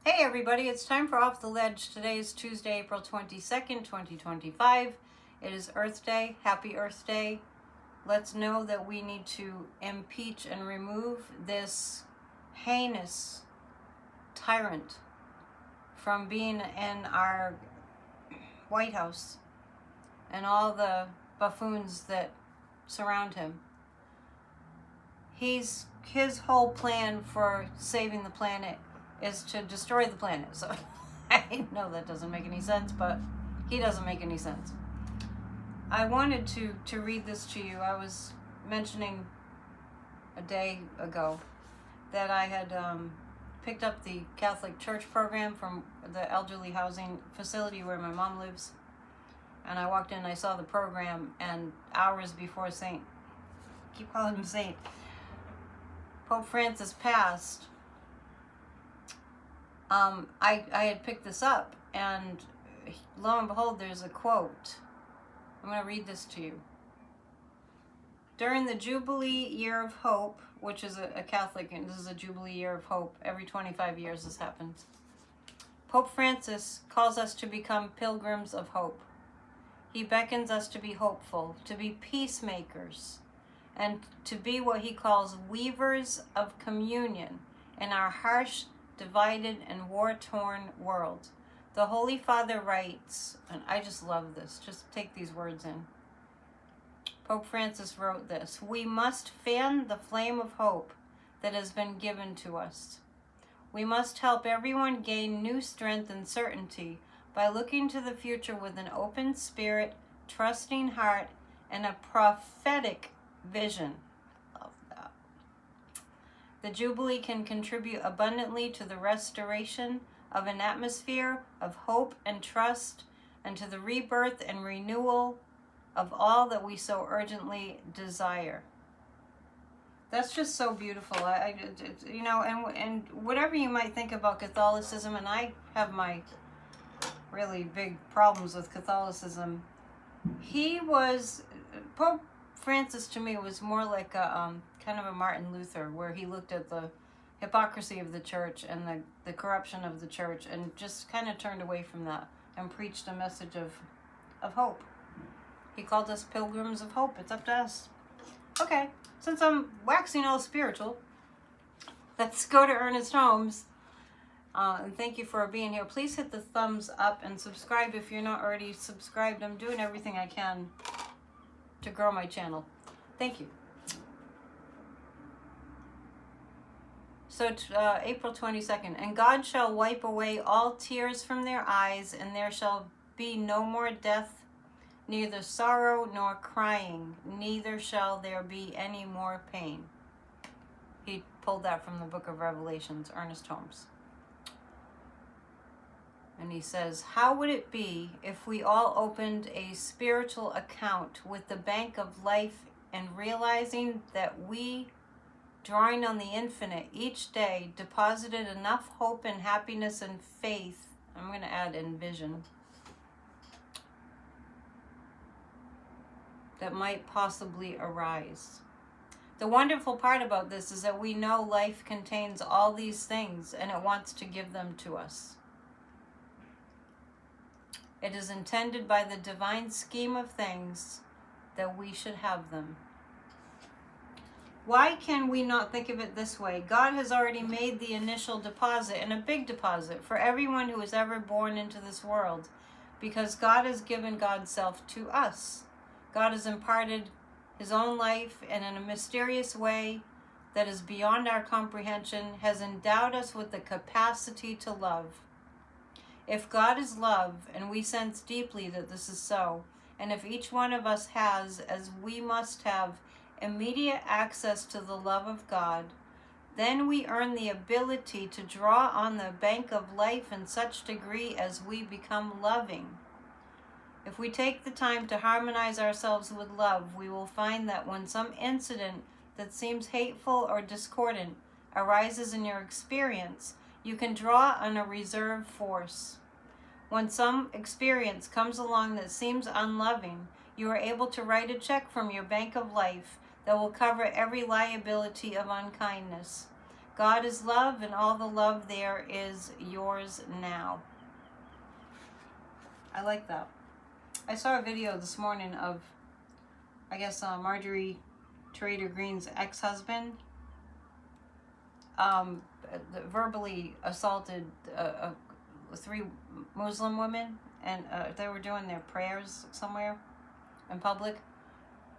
Hey everybody, it's time for Off the Ledge. Today is Tuesday, April 22nd, 2025. It is Earth Day. Happy Earth Day. Let's know that we need to impeach and remove this heinous tyrant from being in our White House and all the buffoons that surround him. His whole plan for saving the planet is to destroy the planet. So I know that doesn't make any sense, but he doesn't make any sense. I wanted to read this to you. I was mentioning a day ago that I had picked up the Catholic Church program from the elderly housing facility where my mom lives. And I walked in and I saw the program, and hours before keep calling him Saint, Pope Francis passed, I had picked this up, and lo and behold, there's a quote. I'm going to read this to you. During the Jubilee Year of Hope, which is a Catholic, and this is a Jubilee Year of Hope, every 25 years this happens, Pope Francis calls us to become pilgrims of hope. He beckons us to be hopeful, to be peacemakers, and to be what he calls weavers of communion in our harsh, divided, and war-torn world. The Holy Father writes, and I just love this, just take these words in. Pope Francis wrote this: "We must fan the flame of hope that has been given to us. We must help everyone gain new strength and certainty by looking to the future with an open spirit, trusting heart, and a prophetic vision." Love that. The Jubilee can contribute abundantly to the restoration of an atmosphere of hope and trust, and to the rebirth and renewal of all that we so urgently desire. That's just so beautiful. And whatever you might think about Catholicism, and I have my really big problems with Catholicism, Pope Francis to me was more like a kind of a Martin Luther, where he looked at the hypocrisy of the church and the corruption of the church and just kind of turned away from that and preached a message of hope. He called us pilgrims of hope. It's up to us. Okay, since I'm waxing all spiritual, let's go to Earnest Homes. And thank you for being here. Please hit the thumbs up and subscribe if you're not already subscribed. I'm doing everything I can to grow my channel. Thank you. So April 22nd, "And God shall wipe away all tears from their eyes, and there shall be no more death, neither sorrow nor crying, neither shall there be any more pain." He pulled that from the book of Revelations, Earnest Homes. And he says, "How would it be if we all opened a spiritual account with the bank of life, and realizing that we, drawing on the infinite each day, deposited enough hope and happiness and faith," I'm going to add "in vision," "that might possibly arise." The wonderful part about this is that we know life contains all these things, and it wants to give them to us. It is intended by the divine scheme of things that we should have them. Why can we not think of it this way? God has already made the initial deposit, and a big deposit, for everyone who is ever born into this world, because God has given God's self to us. God has imparted his own life, and in a mysterious way that is beyond our comprehension, has endowed us with the capacity to love. If God is love, and we sense deeply that this is so, and if each one of us has, as we must have, immediate access to the love of God, then we earn the ability to draw on the bank of life in such degree as we become loving. If we take the time to harmonize ourselves with love, we will find that when some incident that seems hateful or discordant arises in your experience, you can draw on a reserve force. When some experience comes along that seems unloving, you are able to write a check from your bank of life that will cover every liability of unkindness. God is love, and all the love there is yours now. I like that. I saw a video this morning of, I guess, Marjorie Trader Greene's ex-husband verbally assaulted 3 Muslim women, and they were doing their prayers somewhere in public,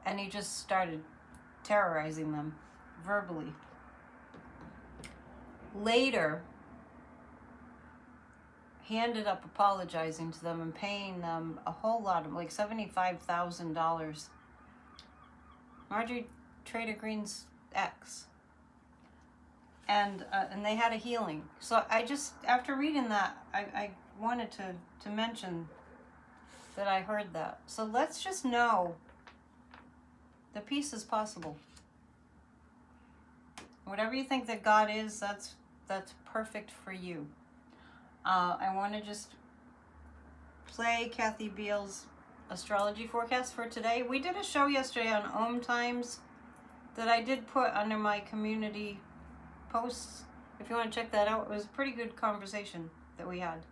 and he just started terrorizing them verbally. Later, he ended up apologizing to them and paying them a whole lot of, like $75,000. Marjorie Trader Greene's ex. And they had a healing. So I just, after reading that, I wanted to mention that I heard that. So let's just know that peace is possible. Whatever you think that God is, that's perfect for you. I want to just play Kathy Beale's astrology forecast for today. We did a show yesterday on Om Times that I did put under my community posts. If you want to check that out, it was a pretty good conversation that we had.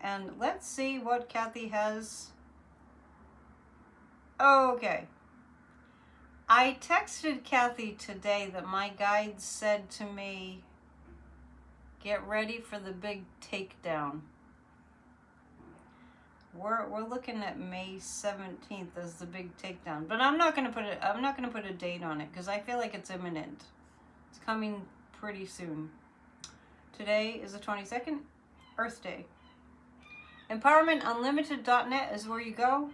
And let's see what Kathy has. Okay. I texted Kathy today that my guides said to me, get ready for the big takedown. We're looking at May 17th as the big takedown, but I'm not going to put a date on it because I feel like it's imminent. It's coming pretty soon. Today is the 22nd, Earth Day. EmpowermentUnlimited.net is where you go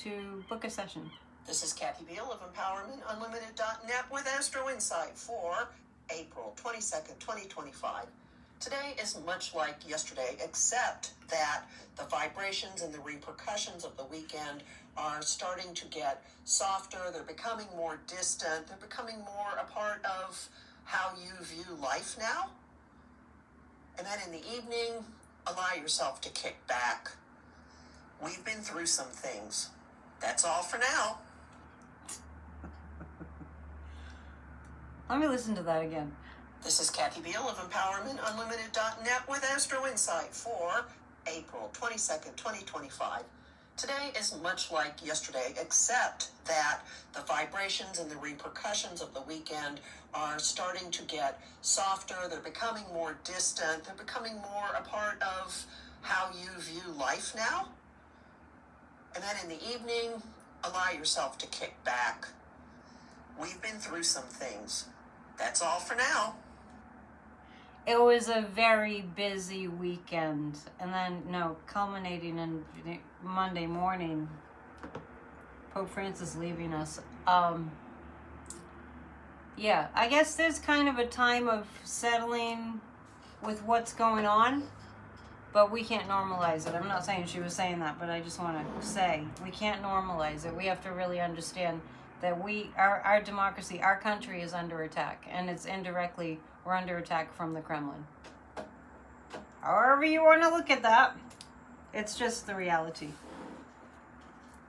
to book a session. This is Kathy Beale of EmpowermentUnlimited.net with Astro Insight for April 22nd, 2025. Today is much like yesterday, except that the vibrations and the repercussions of the weekend are starting to get softer. They're becoming more distant. They're becoming more a part of how you view life now. And then in the evening, allow yourself to kick back. We've been through some things. That's all for now. Let me listen to that again. This is Kathy Beale of EmpowermentUnlimited.net with Astro Insight for April 22nd, 2025. Today is much like yesterday, except that the vibrations and the repercussions of the weekend are starting to get softer. They're becoming more distant. They're becoming more a part of how you view life now. And then in the evening, allow yourself to kick back. We've been through some things. That's all for now. It was a very busy weekend, and then, culminating in Monday morning, Pope Francis leaving us. Yeah, I guess there's kind of a time of settling with what's going on, but we can't normalize it. I'm not saying she was saying that, but I just want to say, we can't normalize it. We have to really understand that our democracy, our country is under attack, and it's indirectly, we're under attack from the Kremlin. However you want to look at that, it's just the reality.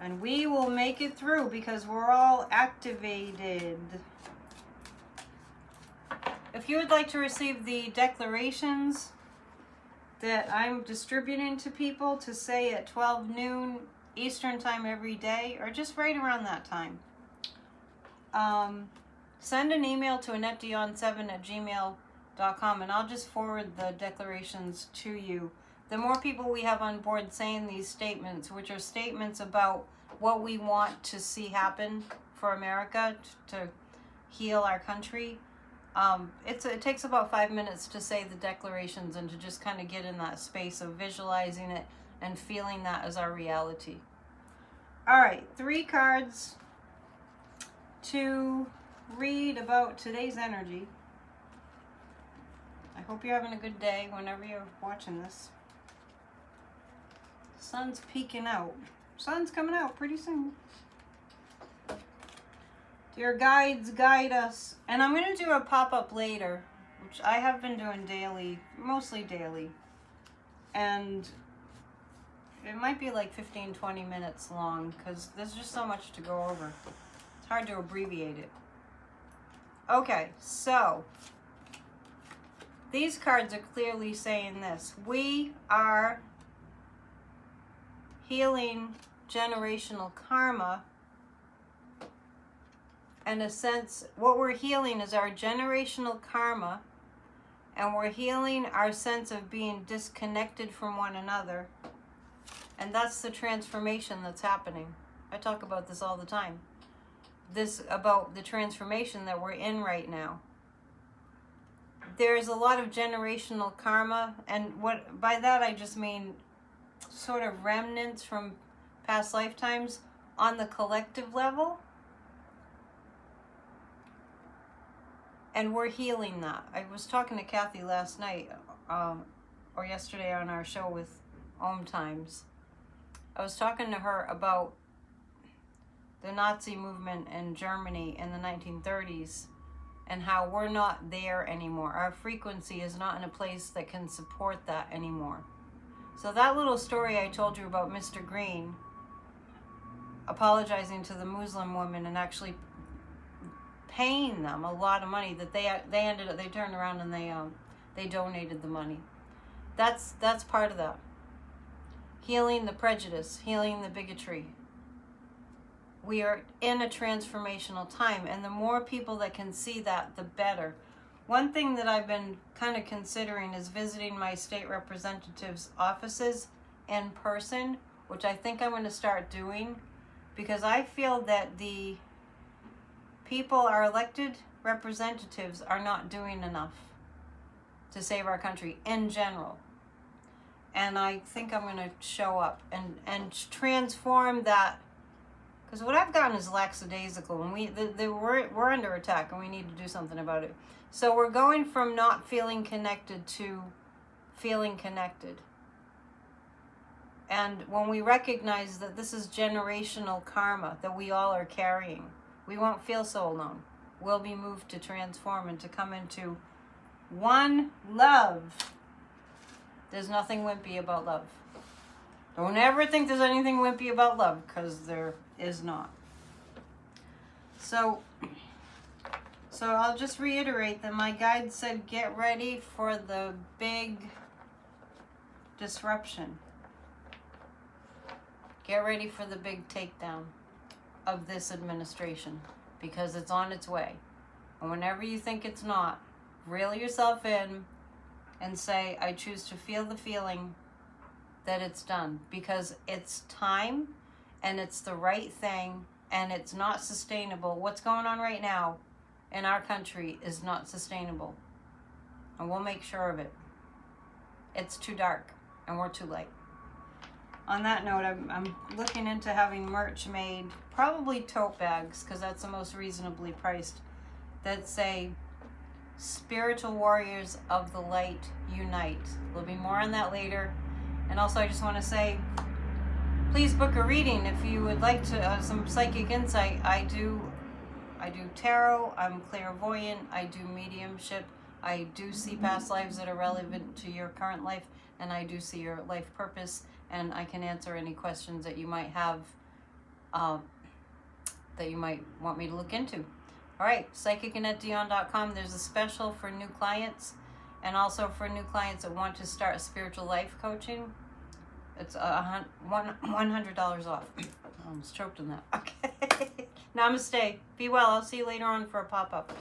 And we will make it through because we're all activated. If you would like to receive the declarations that I'm distributing to people to say at 12 noon Eastern time every day, or just right around that time, send an email to AnnetteDion7@gmail.com and I'll just forward the declarations to you. The more people we have on board saying these statements, which are statements about what we want to see happen for America to heal our country, it takes about 5 minutes to say the declarations and to just kind of get in that space of visualizing it and feeling that as our reality. All right, 3 cards to read about today's energy. I hope you're having a good day whenever you're watching this. Sun's peeking out. Sun's coming out pretty soon. Your guides guide us. And I'm going to do a pop-up later, which I have been doing daily, mostly daily. And it might be like 15-20 minutes long because there's just so much to go over. It's hard to abbreviate it. Okay, so these cards are clearly saying this. We are healing generational karma. In a sense, what we're healing is our generational karma, and we're healing our sense of being disconnected from one another. And that's the transformation that's happening. I talk about this all the time. This about the transformation that we're in right now. There's a lot of generational karma, and what by that I just mean sort of remnants from past lifetimes on the collective level. And we're healing that. I was talking to Kathy last night, or yesterday on our show with Om Times. I was talking to her about the Nazi movement in Germany in the 1930s and how we're not there anymore. Our frequency is not in a place that can support that anymore. So that little story I told you about Mr. Green apologizing to the Muslim woman and actually paying them a lot of money that they turned around and they donated the money. That's part of that. Healing the prejudice, healing the bigotry. We are in a transformational time, and the more people that can see that, the better. One thing that I've been kind of considering is visiting my state representatives' offices in person, which I think I'm going to start doing, because I feel that the people, our elected representatives, are not doing enough to save our country in general. And I think I'm going to show up and transform that, because what I've gotten is lackadaisical, and we're under attack, and we need to do something about it. So we're going from not feeling connected to feeling connected. And when we recognize that this is generational karma that we all are carrying, we won't feel so alone. We'll be moved to transform and to come into one love. There's nothing wimpy about love. Don't ever think there's anything wimpy about love, because there is not. So I'll just reiterate that my guide said get ready for the big disruption. Get ready for the big takedown of this administration, because it's on its way. And whenever you think it's not, reel yourself in and say, I choose to feel the feeling that it's done, because it's time and it's the right thing and it's not sustainable. What's going on right now in our country is not sustainable, and we'll make sure of it. It's too dark and we're too light. On that note, I'm looking into having merch made, probably tote bags, because that's the most reasonably priced, that say, Spiritual Warriors of the Light Unite. There'll be more on that later. And also I just want to say, please book a reading if you would like to some psychic insight. I do tarot, I'm clairvoyant, I do mediumship, I do see past lives that are relevant to your current life, and I do see your life purpose, and I can answer any questions that you might have, that you might want me to look into. All right, psychicannetdion.com. There's a special for new clients, and also for new clients that want to start spiritual life coaching. It's $100 off. I almost choked on that. Okay. Namaste. Be well. I'll see you later on for a pop-up.